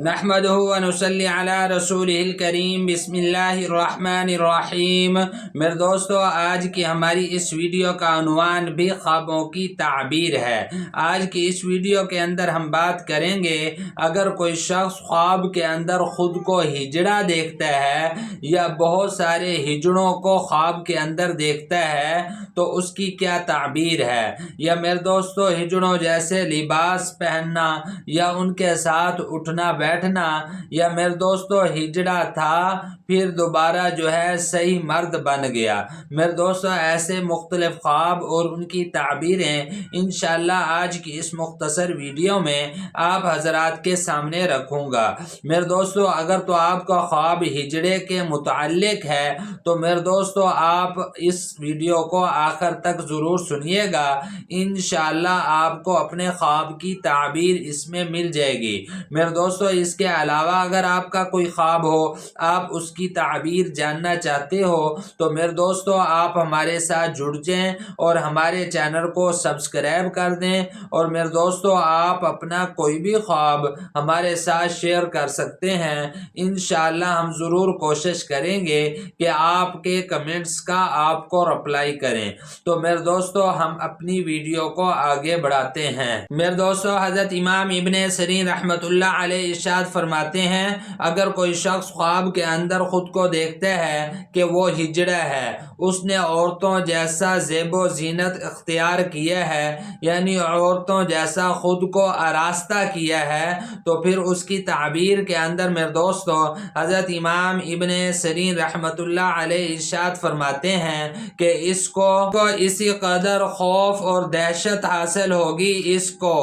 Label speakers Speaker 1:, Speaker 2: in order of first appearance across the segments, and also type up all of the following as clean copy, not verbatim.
Speaker 1: نحمدہ و نصلی علی رسولہ الکریم بسم اللہ الرحمن الرحیم۔ میرے دوستو، آج کی ہماری اس ویڈیو کا عنوان بھی خوابوں کی تعبیر ہے۔ آج کی اس ویڈیو کے اندر ہم بات کریں گے، اگر کوئی شخص خواب کے اندر خود کو ہجڑا دیکھتا ہے یا بہت سارے ہجڑوں کو خواب کے اندر دیکھتا ہے تو اس کی کیا تعبیر ہے۔ یا میرے دوستو، ہجڑوں جیسے لباس پہننا یا ان کے ساتھ اٹھنا بیٹھنا، یا میرے دوستو ہجڑا تھا پھر دوبارہ جو ہے صحیح مرد بن گیا۔ میرے دوستو، ایسے مختلف خواب اور ان کی تعبیریں انشاءاللہ آج کی اس مختصر ویڈیو میں آپ حضرات کے سامنے رکھوں گا۔ میرے دوستو، اگر تو آپ کا خواب ہجڑے کے متعلق ہے تو میرے دوستو آپ اس ویڈیو کو آخر تک ضرور سنیے گا، انشاءاللہ آپ کو اپنے خواب کی تعبیر اس میں مل جائے گی۔ میرے دوستو، اس کے علاوہ اگر آپ کا کوئی خواب ہو، آپ اس کی تعبیر جاننا چاہتے ہو تو میرے دوستو آپ ہمارے ساتھ جڑ جائیں اور ہمارے چینل کو سبسکرائب کر دیں، اور میرے دوستو آپ اپنا کوئی بھی خواب ہمارے ساتھ شیئر کر سکتے ہیں۔ انشاءاللہ ہم ضرور کوشش کریں گے کہ آپ کے کمنٹس کا آپ کو رپلائی کریں۔ تو میرے دوستو ہم اپنی ویڈیو کو آگے بڑھاتے ہیں۔ میرے دوستو، حضرت امام ابن سیرین رحمۃ اللہ علیہ ارشاد فرماتے ہیں، اگر کوئی شخص خواب کے اندر خود کو دیکھتا ہے کہ وہ ہجڑا ہے، اس نے عورتوں جیسا زیب و زینت اختیار کیا ہے، یعنی عورتوں جیسا خود کو آراستہ کیا ہے، تو پھر اس کی تعبیر کے اندر میرے دوستو حضرت امام ابن سیرین رحمۃ اللہ علیہ ارشاد فرماتے ہیں کہ اس کو اسی قدر خوف اور دہشت حاصل ہوگی اس کو،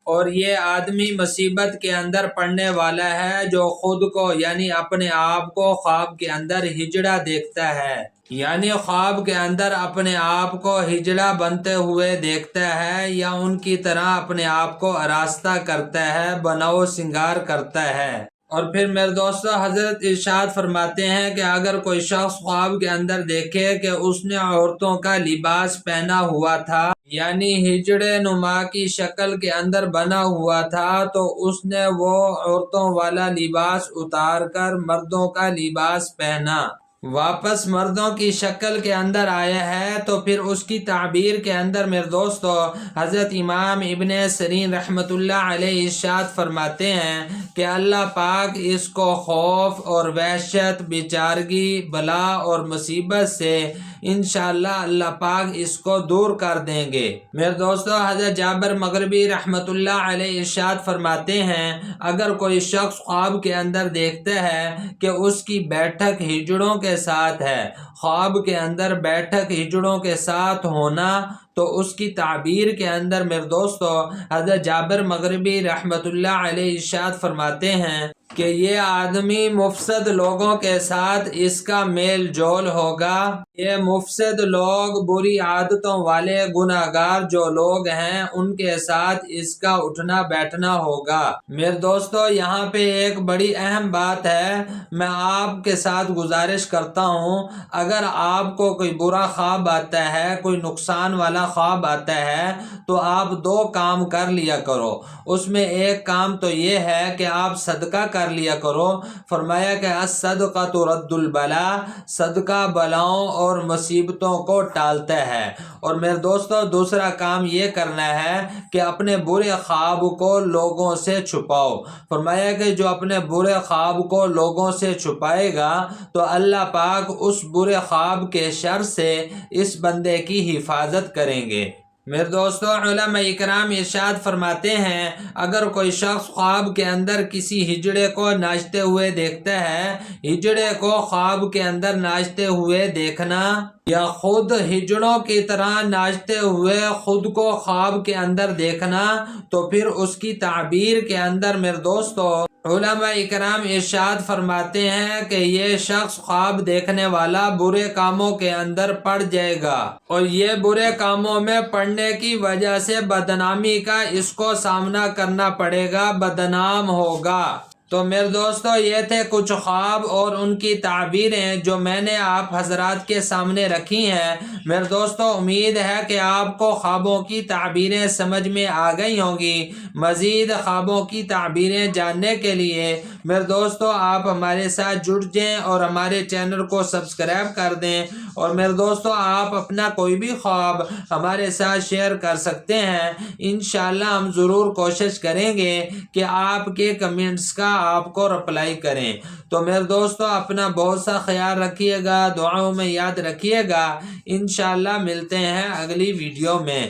Speaker 1: اور یہ آدمی مصیبت کے اندر پڑنے والا ہے جو خود کو یعنی اپنے آپ کو خواب کے اندر ہجڑا دیکھتا ہے، یعنی خواب کے اندر اپنے آپ کو ہجڑا بنتے ہوئے دیکھتا ہے یا ان کی طرح اپنے آپ کو آراستہ کرتا ہے، بناؤ سنگار کرتا ہے۔ اور پھر میرے دوستو حضرت ارشاد فرماتے ہیں کہ اگر کوئی شخص خواب کے اندر دیکھے کہ اس نے عورتوں کا لباس پہنا ہوا تھا، یعنی ہجڑے نما کی شکل کے اندر بنا ہوا تھا، تو اس نے وہ عورتوں والا لباس اتار کر مردوں کا لباس پہنا، واپس مردوں کی شکل کے اندر آیا ہے، تو پھر اس کی تعبیر کے اندر میرے دوستو حضرت امام ابن سیرین رحمۃ اللہ علیہ ارشاد فرماتے ہیں کہ اللہ پاک اس کو خوف اور وحشت، بیچارگی، بلا اور مصیبت سے انشاءاللہ اللہ پاک اس کو دور کر دیں گے۔ میرے دوستو حضرت جابر مغربی رحمۃ اللہ علیہ ارشاد فرماتے ہیں، اگر کوئی شخص خواب کے اندر دیکھتا ہے کہ اس کی بیٹھک ہجڑوں کے ساتھ ہے، خواب کے اندر بیٹھک ہجڑوں کے ساتھ ہونا، تو اس کی تعبیر کے اندر میرے دوستو حضرت جابر مغربی رحمۃ اللہ علیہ ارشاد فرماتے ہیں کہ یہ آدمی مفسد لوگوں کے ساتھ اس کا میل جول ہوگا، یہ مفسد لوگ، بری عادتوں والے گناہگار جو لوگ ہیں، ان کے ساتھ اس کا اٹھنا بیٹھنا ہوگا۔ میرے دوستو یہاں پہ ایک بڑی اہم بات ہے، میں آپ کے ساتھ گزارش کرتا ہوں، اگر آپ کو کوئی برا خواب آتا ہے، کوئی نقصان والا خواب آتا ہے، تو آپ دو کام کر لیا کرو۔ اس میں ایک کام تو یہ ہے کہ آپ صدقہ کر لیا کرو۔ فرمایا کہ الصدقہ ترد البلا، صدقہ بلاؤں اور مصیبتوں کو ٹالتا ہے۔ اور میرے دوستو دوسرا کام یہ کرنا ہے کہ اپنے برے خواب کو لوگوں سے چھپاؤ۔ فرمایا کہ جو اپنے برے خواب کو لوگوں سے چھپائے گا تو اللہ پاک اس برے خواب کے شر سے اس بندے کی حفاظت کریں گے۔ میرے دوستو علماء اکرام ارشاد فرماتے ہیں، اگر کوئی شخص خواب کے اندر کسی ہجڑے کو ناچتے ہوئے دیکھتا ہے، ہجڑے کو خواب کے اندر ناچتے ہوئے دیکھنا یا خود ہجڑوں کی طرح ناچتے ہوئے خود کو خواب کے اندر دیکھنا، تو پھر اس کی تعبیر کے اندر میرے دوستو علماء اکرام ارشاد فرماتے ہیں کہ یہ شخص خواب دیکھنے والا برے کاموں کے اندر پڑ جائے گا، اور یہ برے کاموں میں پڑنے کی وجہ سے بدنامی کا اس کو سامنا کرنا پڑے گا، بدنام ہوگا۔ تو میرے دوستو یہ تھے کچھ خواب اور ان کی تعبیریں جو میں نے آپ حضرات کے سامنے رکھی ہیں۔ میرے دوستو امید ہے کہ آپ کو خوابوں کی تعبیریں سمجھ میں آ گئی ہوں گی۔ مزید خوابوں کی تعبیریں جاننے کے لیے میرے دوستو آپ ہمارے ساتھ جڑ جائیں اور ہمارے چینل کو سبسکرائب کر دیں، اور میرے دوستو آپ اپنا کوئی بھی خواب ہمارے ساتھ شیئر کر سکتے ہیں۔ انشاءاللہ ہم ضرور کوشش کریں گے کہ آپ کے کمنٹس کا آپ کو رپلائی کریں۔ تو میرے دوستو اپنا بہت سا خیال رکھیے گا، دعاؤں میں یاد رکھیے گا۔ انشاءاللہ ملتے ہیں اگلی ویڈیو میں۔